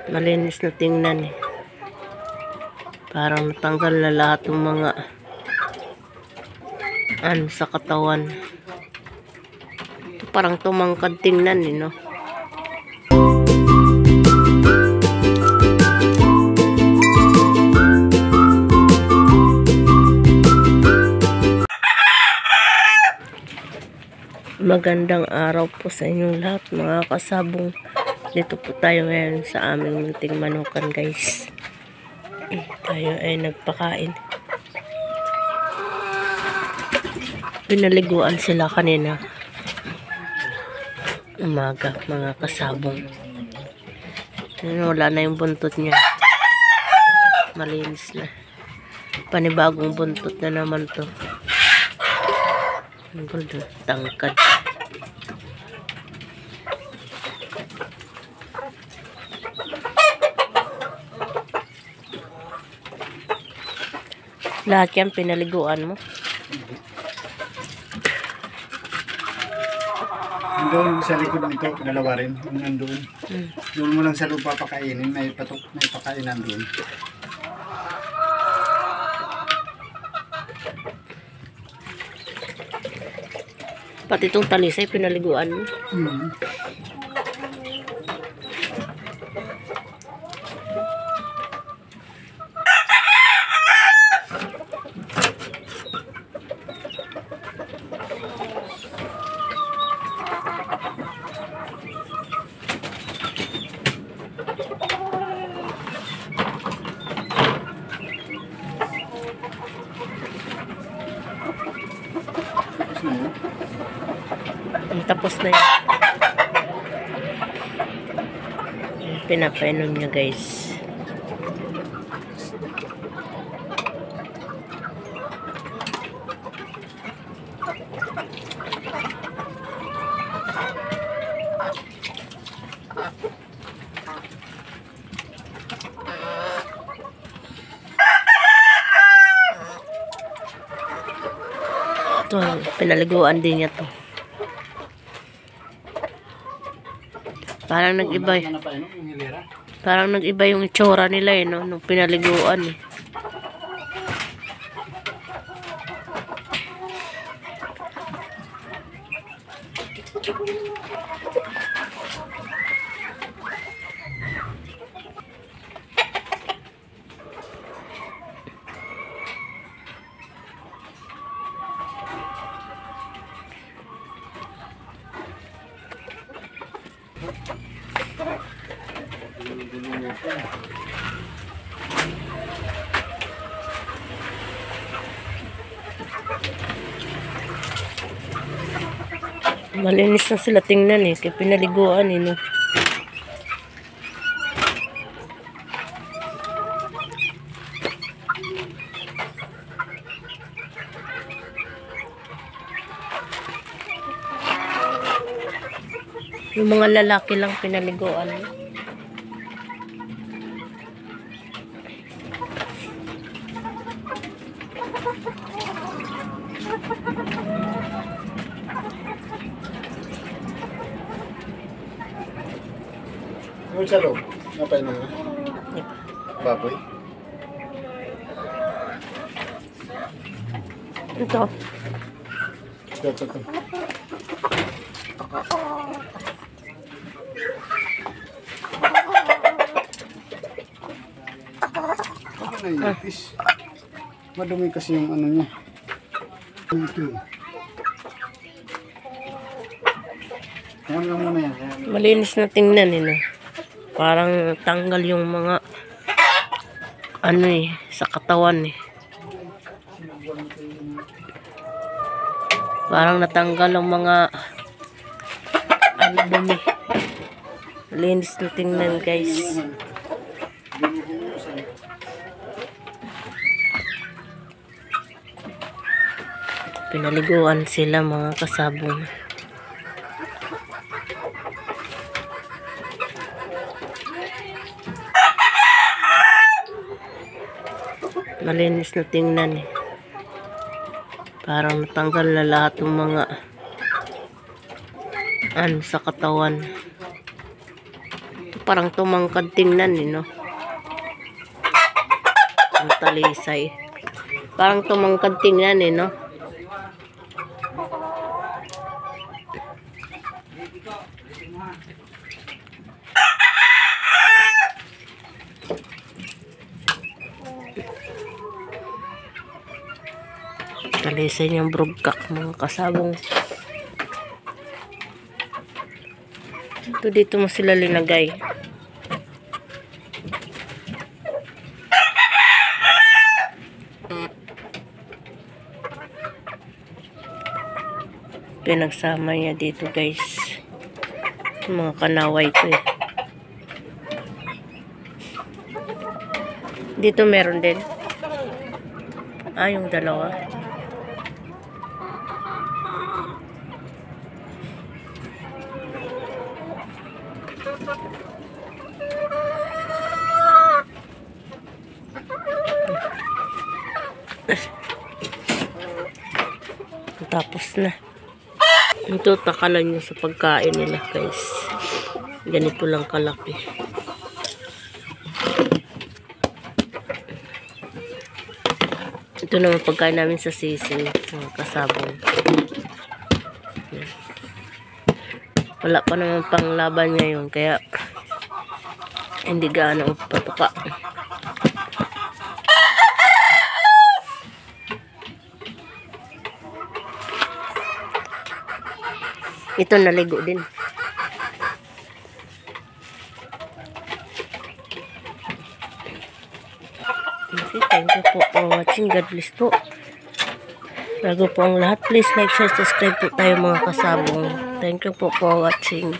Malinis na tingnan eh. Parang natanggal na lahat ng mga ano sa katawan. Parang tumangkad tingnan eh, no? Magandang araw po sa inyong lahat mga kasabong. Dito po tayo ngayon sa aming munting manukan, guys. Tayo ay nagpakain. Pinaliguan sila kanina umaga mga kasabong. Wala na yung buntot niya. Malinis na. Panibagong buntot na naman to. Ang ganda, tangkad. Lahat yan pinaliguan mo? Doon sa likod nito, dalawa rin. Nandun. Doon mo lang sa lupa pakainin. May pakainan doon. Pati itong talisay pinaliguan mo? Tapos na yun. Pinapainom niya, guys. Ito, pinaliguan din niya to. Parang nag-iba. Parang nag-iba yung itsura nila eh, no? Nung pinaliguan eh. Malinis na sila tingnan eh, kaya pinaliguan eh, no? Yung mga lalaki lang pinaliguan. Yung sa loob, napainom mo? Baboy? Ito. Ito. Naiipis. Madumi kasi yung ano niya. Ito. Ayan lang muna yan. Malinis na tingnan eh, no? Parang tanggal yung mga ano eh, sa katawan eh. Parang natanggal ang mga ano dumi. Malinis na tingnan, guys. Pinaliguan sila mga kasabong. Malinis na tingnan eh. Parang natanggal na lahat ng mga ano sa katawan. Ito parang tumangkad tingnan eh, no? Ang talisay. Parang tumangkad tingnan eh, no? Talisay niyang brugkak, mga kasabong. Ito dito mo sila linagay. Pinagsama niya dito guys. Mga kanaway ko eh. Dito meron din. Yung dalawa. Tapos na. Ito takalan nyo sa pagkain nila guys. Ganito lang kalaki. Ito naman pagkain namin sa sisig. Mga kasabong. Wala pa naman pang laban ngayon. Kaya hindi gaano patuka. Ito naligo din. Okay, thank you po for watching. God bless po. Bago po ang lahat, please like, share, subscribe po tayo mga kasabong. Thank you po for watching.